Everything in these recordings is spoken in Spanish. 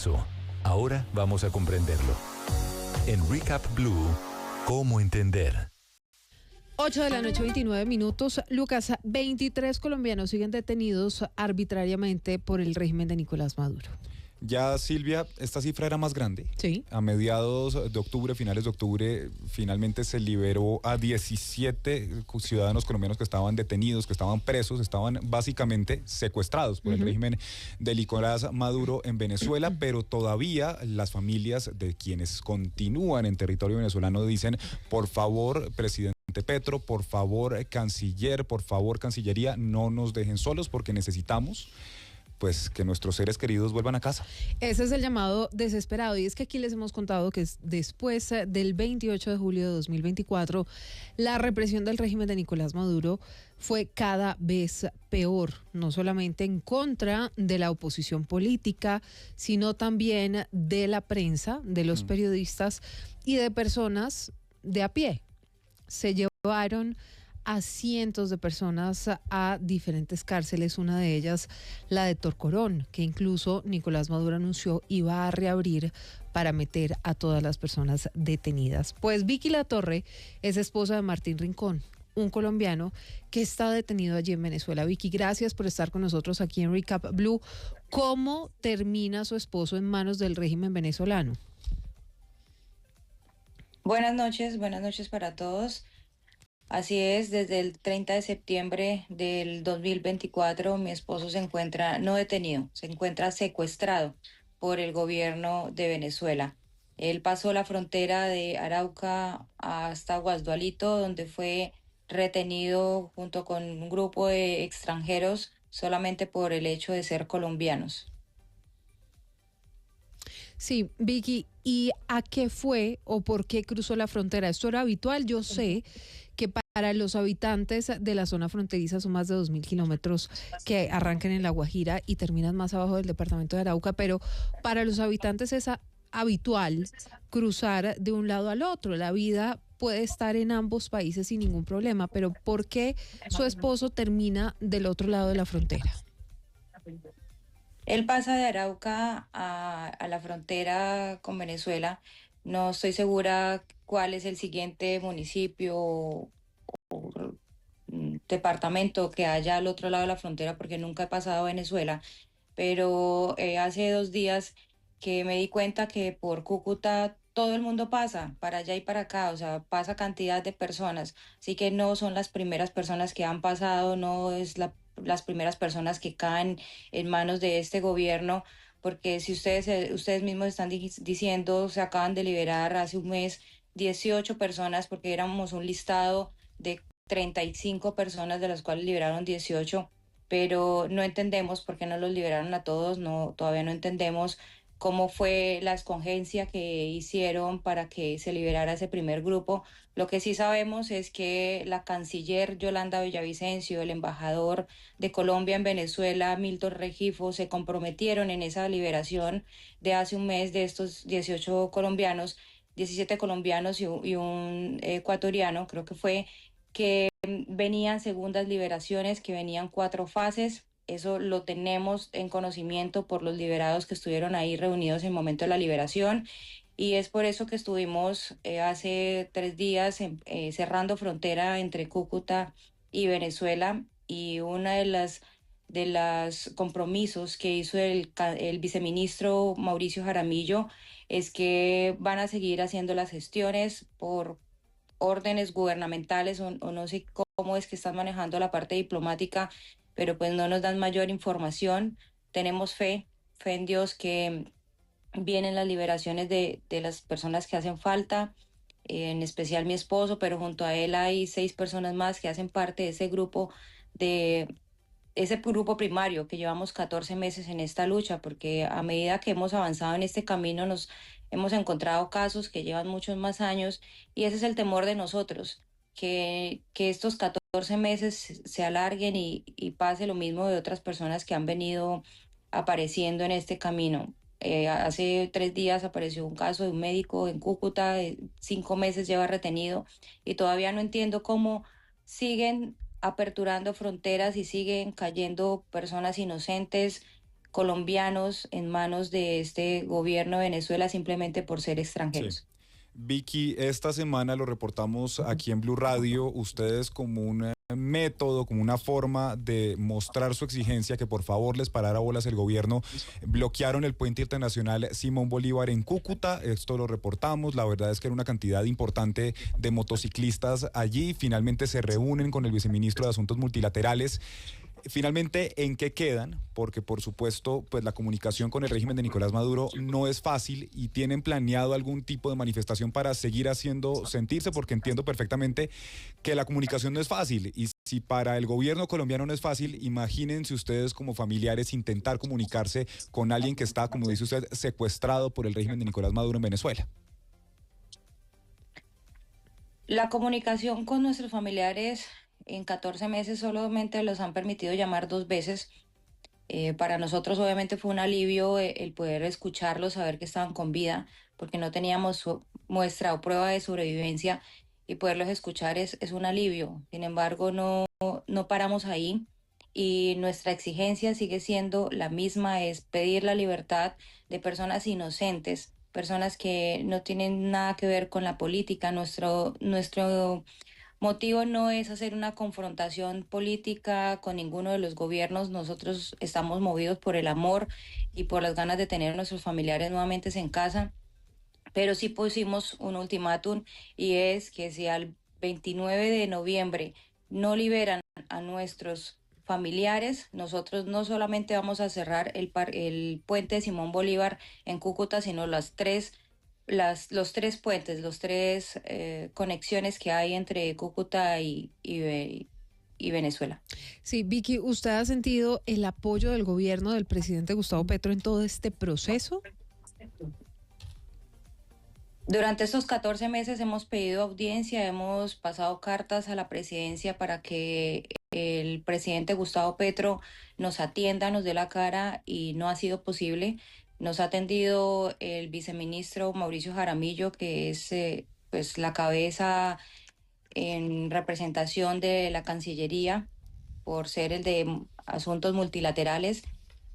pasó. Ahora vamos a comprenderlo. En Recap Blue, ¿cómo entender? 8:29 a.m. Lucas, 23 colombianos siguen detenidos arbitrariamente por el régimen de Nicolás Maduro. Ya, Silvia, esta cifra era más grande. Sí. A mediados de octubre, finales de octubre, finalmente se liberó a 17 ciudadanos colombianos que estaban detenidos, que estaban presos, estaban básicamente secuestrados por el régimen de Nicolás Maduro en Venezuela, pero todavía las familias de quienes continúan en territorio venezolano dicen, por favor, presidente Petro, por favor, canciller, por favor, cancillería, no nos dejen solos porque necesitamos pues que nuestros seres queridos vuelvan a casa. Ese es el llamado desesperado, y es que aquí les hemos contado que después del 28 de julio de 2024, la represión del régimen de Nicolás Maduro fue cada vez peor, no solamente en contra de la oposición política, sino también de la prensa, de los periodistas y de personas de a pie. Se llevaron a cientos de personas a diferentes cárceles, una de ellas la de Torcorón, que incluso Nicolás Maduro anunció iba a reabrir para meter a todas las personas detenidas. Pues Vicky Latorre es esposa de Martín Rincón, un colombiano que está detenido allí en Venezuela. Vicky, gracias por estar con nosotros aquí en Recap Blue. ¿Cómo termina su esposo en manos del régimen venezolano? Buenas noches para todos. Así es, desde el 30 de septiembre del 2024 mi esposo se encuentra no detenido, se encuentra secuestrado por el gobierno de Venezuela. Él pasó la frontera de Arauca hasta Guasdualito, donde fue retenido junto con un grupo de extranjeros solamente por el hecho de ser colombianos. Sí, Vicky, ¿y a qué fue o por qué cruzó la frontera? ¿Esto era habitual? Yo sé que para los habitantes de la zona fronteriza son más de 2.000 kilómetros que arrancan en La Guajira y terminan más abajo del departamento de Arauca, pero para los habitantes es habitual cruzar de un lado al otro. La vida puede estar en ambos países sin ningún problema, pero ¿por qué su esposo termina del otro lado de la frontera? Él pasa de Arauca a la frontera con Venezuela. No estoy segura cuál es el siguiente municipio o departamento que haya al otro lado de la frontera porque nunca he pasado a Venezuela, pero hace 2 días que me di cuenta que por Cúcuta todo el mundo pasa para allá y para acá, o sea, pasa cantidad de personas, así que no son las primeras personas que han pasado, no es las primeras personas que caen en manos de este gobierno, porque si ustedes mismos están diciendo, se acaban de liberar hace un mes 18 personas porque éramos un listado de 35 personas, de las cuales liberaron 18, pero no entendemos por qué no los liberaron a todos, no, todavía no entendemos cómo fue la escogencia que hicieron para que se liberara ese primer grupo. Lo que sí sabemos es que la canciller Yolanda Villavicencio, el embajador de Colombia en Venezuela, Milton Regifo, se comprometieron en esa liberación de hace un mes de estos 18 colombianos, 17 colombianos y un ecuatoriano, creo que fue, que venían segundas liberaciones, que venían 4 fases. Eso lo tenemos en conocimiento por los liberados que estuvieron ahí reunidos en el momento de la liberación. Y es por eso que estuvimos hace 3 días cerrando frontera entre Cúcuta y Venezuela. Y una de las compromisos que hizo el viceministro Mauricio Jaramillo es que van a seguir haciendo las gestiones por órdenes gubernamentales o no sé cómo es que están manejando la parte diplomática, pero pues no nos dan mayor información. Tenemos fe en Dios que vienen las liberaciones de las personas que hacen falta, en especial mi esposo, pero junto a él hay 6 personas más que hacen parte de de ese grupo primario que llevamos 14 meses en esta lucha, porque a medida que hemos avanzado en este camino nos hemos encontrado casos que llevan muchos más años y ese es el temor de nosotros, que estos 14 meses se alarguen y pase lo mismo de otras personas que han venido apareciendo en este camino. Hace 3 días apareció un caso de un médico en Cúcuta, 5 meses lleva retenido y todavía no entiendo cómo siguen aperturando fronteras y siguen cayendo personas inocentes colombianos en manos de este gobierno de Venezuela simplemente por ser Sí. extranjeros. Vicky, esta semana lo reportamos aquí en Blue Radio, ustedes como un método, como una forma de mostrar su exigencia, que por favor les parara bolas el gobierno, bloquearon el puente internacional Simón Bolívar en Cúcuta, esto lo reportamos, la verdad es que era una cantidad importante de motociclistas allí, finalmente se reúnen con el viceministro de Asuntos Multilaterales. Finalmente, ¿en qué quedan? Porque por supuesto, pues la comunicación con el régimen de Nicolás Maduro no es fácil y tienen planeado algún tipo de manifestación para seguir haciendo sentirse, porque entiendo perfectamente que la comunicación no es fácil y si para el gobierno colombiano no es fácil, imagínense ustedes como familiares intentar comunicarse con alguien que está, como dice usted, secuestrado por el régimen de Nicolás Maduro en Venezuela. La comunicación con nuestros familiares en 14 meses solamente los han permitido llamar 2 veces. Para nosotros obviamente fue un alivio el poder escucharlos, saber que estaban con vida, porque no teníamos muestra o prueba de sobrevivencia y poderlos escuchar es un alivio. Sin embargo, no paramos ahí y nuestra exigencia sigue siendo la misma, es pedir la libertad de personas inocentes, personas que no tienen nada que ver con la política. Nuestro motivo no es hacer una confrontación política con ninguno de los gobiernos. Nosotros estamos movidos por el amor y por las ganas de tener a nuestros familiares nuevamente en casa, pero sí pusimos un ultimátum y es que si al 29 de noviembre no liberan a nuestros familiares, nosotros no solamente vamos a cerrar el puente de Simón Bolívar en Cúcuta, sino los tres puentes, los tres conexiones que hay entre Cúcuta y Venezuela. Sí, Vicky, ¿usted ha sentido el apoyo del gobierno del presidente Gustavo Petro en todo este proceso? Durante estos 14 meses hemos pedido audiencia, hemos pasado cartas a la presidencia para que el presidente Gustavo Petro nos atienda, nos dé la cara y no ha sido posible. Nos ha atendido el viceministro Mauricio Jaramillo, que es pues la cabeza en representación de la Cancillería por ser el de Asuntos Multilaterales.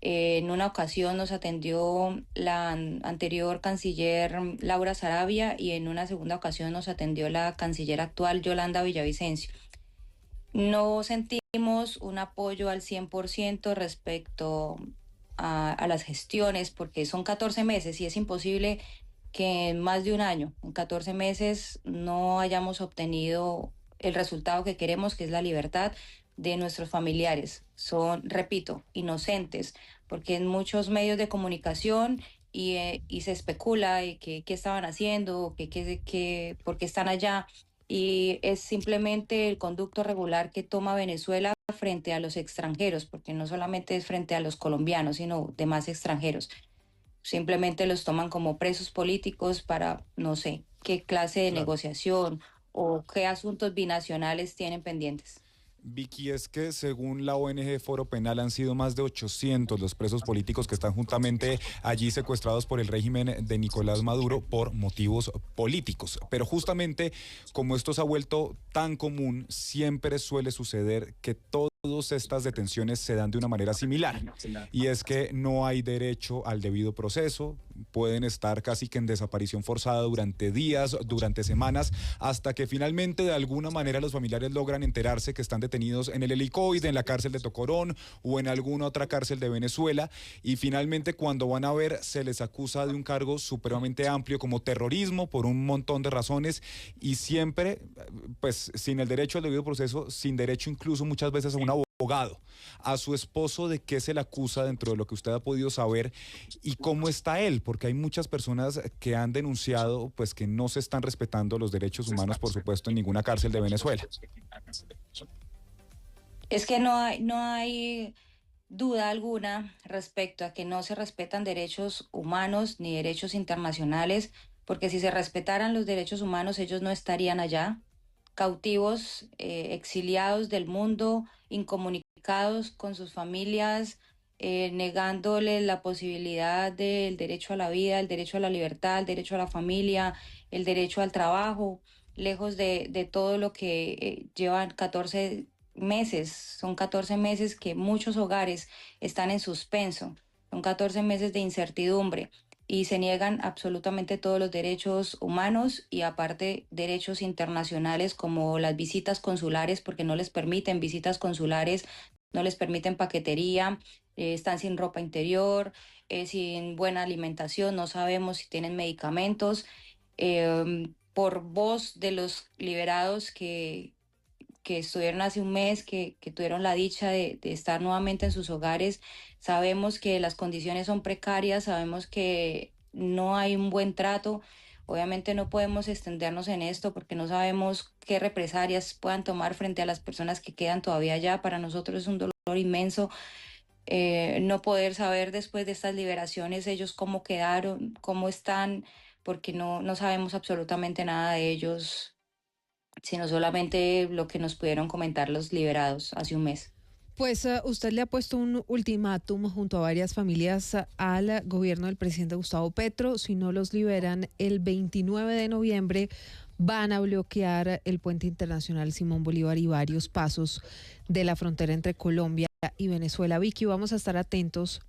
En una ocasión nos atendió la anterior canciller Laura Sarabia y en una segunda ocasión nos atendió la canciller actual Yolanda Villavicencio. No sentimos un apoyo al 100% respecto a las gestiones porque son 14 meses y es imposible que en más de un año, en 14 meses, no hayamos obtenido el resultado que queremos, que es la libertad de nuestros familiares. Son, repito, inocentes, porque en muchos medios de comunicación y se especula de que qué estaban haciendo, por qué están allá, y es simplemente el conducto regular que toma Venezuela frente a los extranjeros, porque no solamente es frente a los colombianos, sino demás extranjeros. Simplemente los toman como presos políticos para no sé qué clase de Claro. negociación o qué asuntos binacionales tienen pendientes. Vicky, es que según la ONG Foro Penal han sido más de 800 los presos políticos que están juntamente allí secuestrados por el régimen de Nicolás Maduro por motivos políticos. Pero justamente como esto se ha vuelto tan común, siempre suele suceder que todas estas detenciones se dan de una manera similar. Y es que no hay derecho al debido proceso, pueden estar casi que en desaparición forzada durante días, durante semanas, hasta que finalmente de alguna manera los familiares logran enterarse que están detenidos en el Helicoide, en la cárcel de Tocorón o en alguna otra cárcel de Venezuela y finalmente cuando van a ver se les acusa de un cargo supremamente amplio como terrorismo por un montón de razones y siempre pues sin el derecho al debido proceso, sin derecho incluso muchas veces a un abogado, a su esposo de qué se le acusa dentro de lo que usted ha podido saber y cómo está él, porque hay muchas personas que han denunciado pues que no se están respetando los derechos humanos, por supuesto, en ninguna cárcel de Venezuela. Es que no hay duda alguna respecto a que no se respetan derechos humanos ni derechos internacionales, porque si se respetaran los derechos humanos, ellos no estarían allá, cautivos, exiliados del mundo, incomunicados con sus familias, negándoles la posibilidad del derecho a la vida, el derecho a la libertad, el derecho a la familia, el derecho al trabajo, lejos de todo lo que llevan 14 meses. Son 14 meses que muchos hogares están en suspenso. Son 14 meses de incertidumbre y se niegan absolutamente todos los derechos humanos y aparte derechos internacionales como las visitas consulares, porque no les permiten visitas consulares, no les permiten paquetería, están sin ropa interior, sin buena alimentación, no sabemos si tienen medicamentos. Por voz de los liberados que estuvieron hace un mes, que tuvieron la dicha de estar nuevamente en sus hogares. Sabemos que las condiciones son precarias, sabemos que no hay un buen trato. Obviamente no podemos extendernos en esto porque no sabemos qué represalias puedan tomar frente a las personas que quedan todavía allá. Para nosotros es un dolor inmenso no poder saber después de estas liberaciones ellos cómo quedaron, cómo están, porque no sabemos absolutamente nada de ellos sino solamente lo que nos pudieron comentar los liberados hace un mes. Pues usted le ha puesto un ultimátum junto a varias familias al gobierno del presidente Gustavo Petro. Si no los liberan el 29 de noviembre, van a bloquear el puente internacional Simón Bolívar y varios pasos de la frontera entre Colombia y Venezuela. Vicky, vamos a estar atentos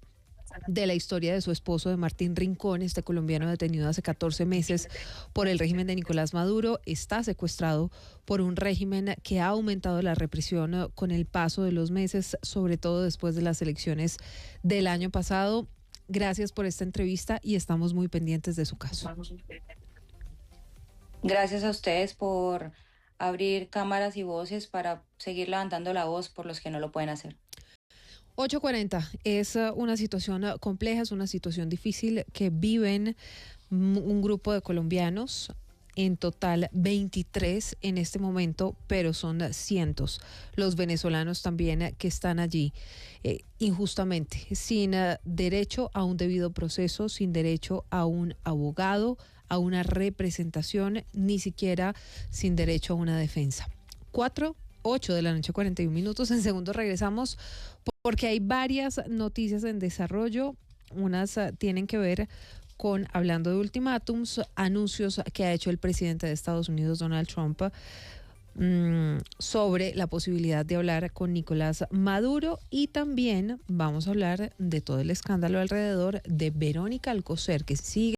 de la historia de su esposo, de Martín Rincón, este colombiano detenido hace 14 meses por el régimen de Nicolás Maduro. Está secuestrado por un régimen que ha aumentado la represión con el paso de los meses, sobre todo después de las elecciones del año pasado. Gracias por esta entrevista y estamos muy pendientes de su caso. Gracias a ustedes por abrir cámaras y voces para seguir levantando la voz por los que no lo pueden hacer. 8:40 es una situación compleja, es una situación difícil que viven un grupo de colombianos, en total 23 en este momento, pero son cientos los venezolanos también que están allí injustamente, sin derecho a un debido proceso, sin derecho a un abogado, a una representación, ni siquiera sin derecho a una defensa. 8 de la noche, 41 minutos. En segundos regresamos porque hay varias noticias en desarrollo. Unas tienen que ver con, hablando de ultimátums, anuncios que ha hecho el presidente de Estados Unidos, Donald Trump, sobre la posibilidad de hablar con Nicolás Maduro, y también vamos a hablar de todo el escándalo alrededor de Verónica Alcocer, que sigue